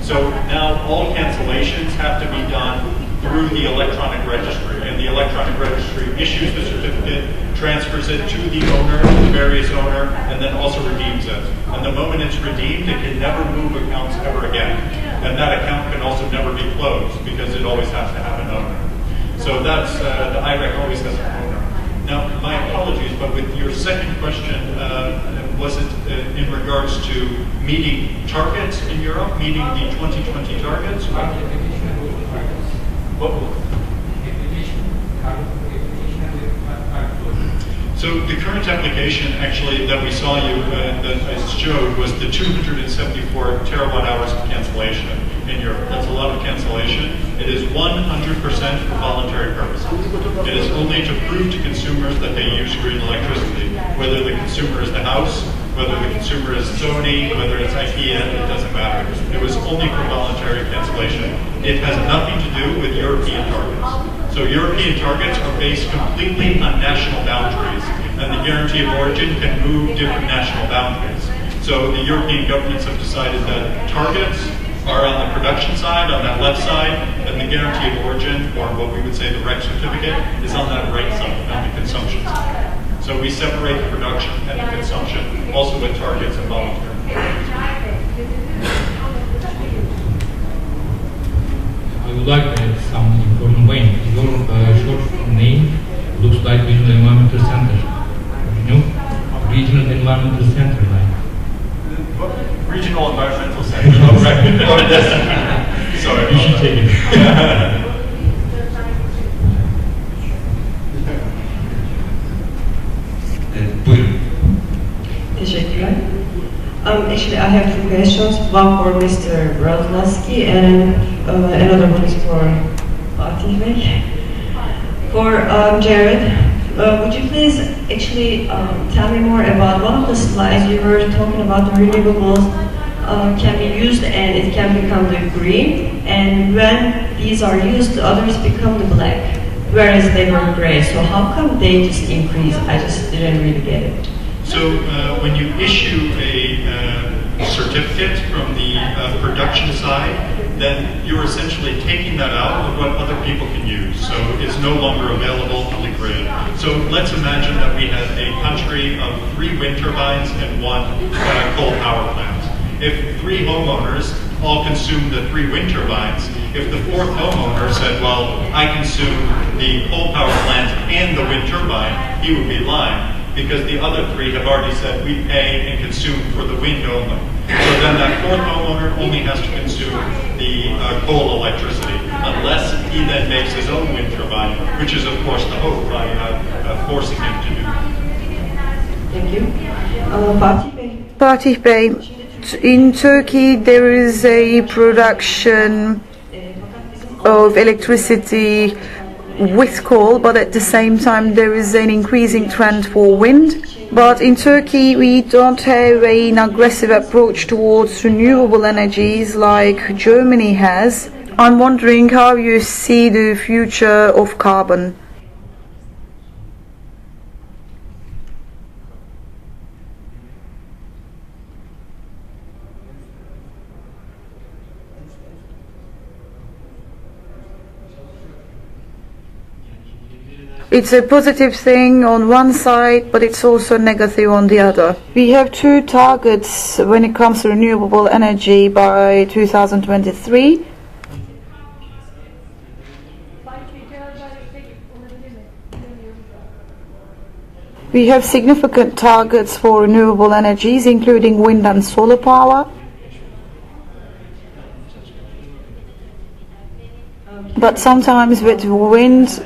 Speaker 2: So now all cancellations have to be done through the electronic registry, and the electronic registry issues the certificate, transfers it to the owner, the various owner, and then also redeems it. And the moment it's redeemed, it can never move accounts ever again. And that account can also never be closed because it always has to have an owner. So that's, the IREC always has an owner. Now, my apologies, but with your second question, was it in regards to meeting targets in Europe, meeting the 2020 targets? So the current application actually that we saw you, that I showed, was the 274 terawatt hours of cancellation in Europe. That's a lot of cancellation. It is 100% for voluntary purposes. It is only to prove to consumers that they use green electricity. Whether the consumer is the house, whether the consumer is Sony, whether it's IKEA, it doesn't matter. It was only for voluntary cancellation. It has nothing to do with European targets. So European targets are based completely on national boundaries, and the guarantee of origin can move different national boundaries. So the European governments have decided that targets are on the production side, on that left side, and the guarantee of origin, or what we would say the REC certificate, is on that right side, on the consumption side. So we separate the production and the consumption, also with targets and voluntary.
Speaker 5: would like to add some important point. Your short name looks like Regional Environmental Center. You know? Regional Environmental Center, like.
Speaker 2: Regional Environmental Center. Oh, right. Oh, yes. Sorry.
Speaker 5: You should take it.
Speaker 4: Buyurun.
Speaker 7: Teşekkürler. Actually, I have two questions. One for Mr. Brodlowski and another one is for Fatih Bey. For Jared, would you please actually tell me more about one of the slides you were talking about the renewables can be used and it can become the green, and when these are used, the others become the black, whereas they were gray. So how come they just increase? I just didn't really get it.
Speaker 2: So when you issue a certificate from the production side, then you're essentially taking that out of what other people can use. So it's no longer available on the grid. So let's imagine that we had a country of 3 wind turbines and 1 coal power plant. If 3 homeowners all consume the 3 wind turbines, if the 4th homeowner said, well, I consume the coal power plant and the wind turbine, he would be lying, because the other 3 have already said we pay and consume for the wind only. So then that 4th homeowner only has to consume the coal electricity, unless he then makes his own wind turbine, which is of course the hope by forcing him to do that.
Speaker 7: Thank you. Fatih Bey.
Speaker 1: Fatih Bey, in Turkey there is a production of electricity with coal, but at the same time there is an increasing trend for wind. But in Turkey we don't have an aggressive approach towards renewable energies like Germany has. I'm wondering how you see the future of carbon. It's a positive thing on one side, but it's also negative on the other. We have 2 targets when it comes to renewable energy by 2023. We have significant targets for renewable energies, including wind and solar power. But sometimes with wind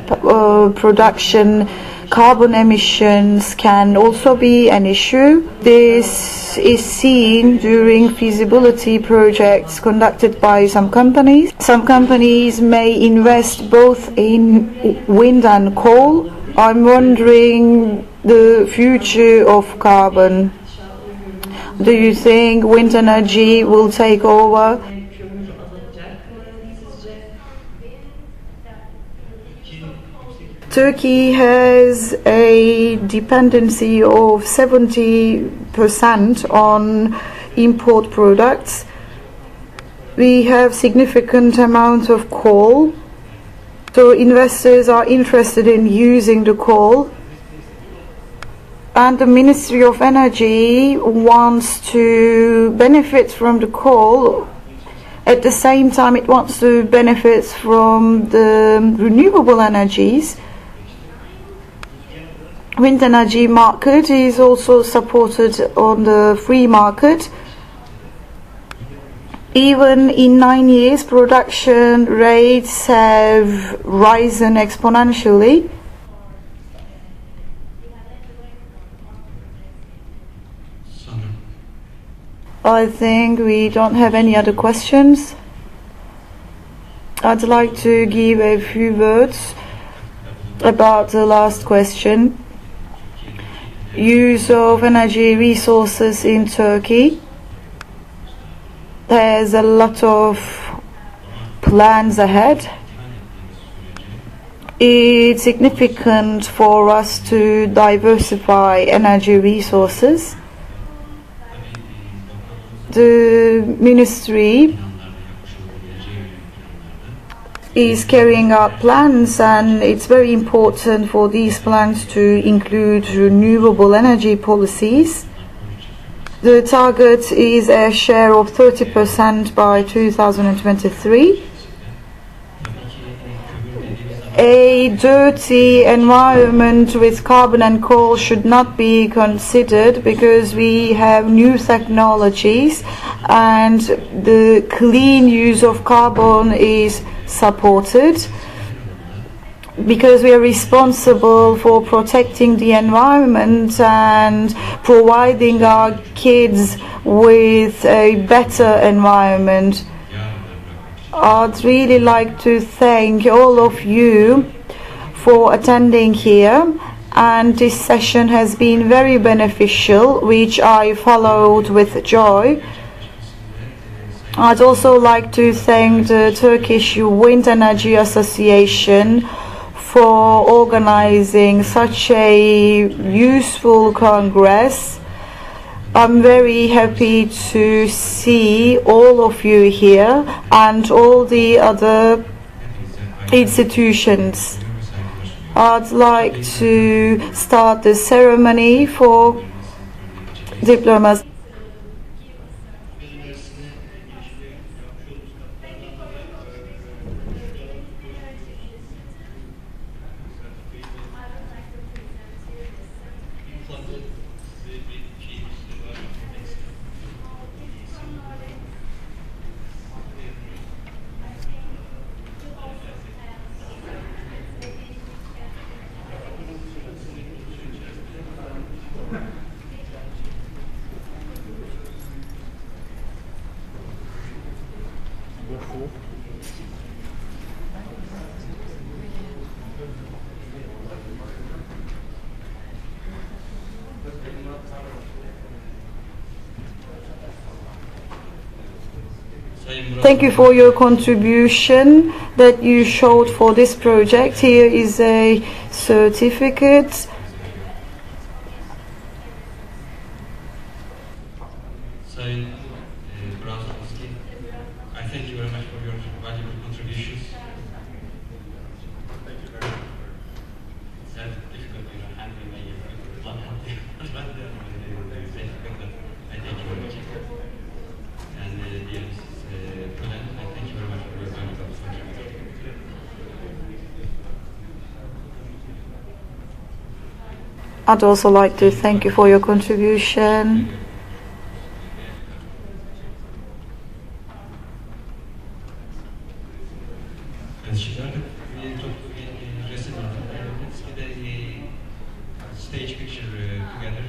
Speaker 1: production, carbon emissions can also be an issue. This is seen during feasibility projects conducted by some companies. Some companies may invest both in wind and coal. I'm wondering the future of carbon. Do you think wind energy will take over? Turkey has a dependency of 70% on import products. We have significant amount of coal, so investors are interested in using the coal. And the Ministry of Energy wants to benefit from the coal. At the same time, it wants to benefit from the renewable energies. Wind energy market is also supported on the free market. Even in 9 years, production rates have risen exponentially. I think we don't have any other questions. I'd like to give a few words about the last question. Use of energy resources in Turkey. There's a lot of plans ahead. It's significant for us to diversify energy resources. The ministry is carrying out plans, and it's very important for these plans to include renewable energy policies. The target is a share of 30% by 2023. a dirty environment with carbon and coal should not be considered, because we have new technologies and the clean use of carbon is supported, because we are responsible for protecting the environment and providing our kids with a better environment. I'd really like to thank all of you for attending here, and this session has been very beneficial, which I followed with joy. I'd also like to thank the Turkish Wind Energy Association for organizing such a useful congress. I'm very happy to see all of you here and all the other institutions. I'd like to start the ceremony for diplomas. Thank you for your contribution that you showed for this project. Here is a certificate.
Speaker 4: I thank you very much for your valuable contributions.
Speaker 2: Thank you very much.
Speaker 4: It's difficult, handling a lot of I thank you very much. And dear Mrs. Poland, I thank you very much for your valuable contribution.
Speaker 1: I'd also like to thank you for your contribution.
Speaker 4: Stage picture together.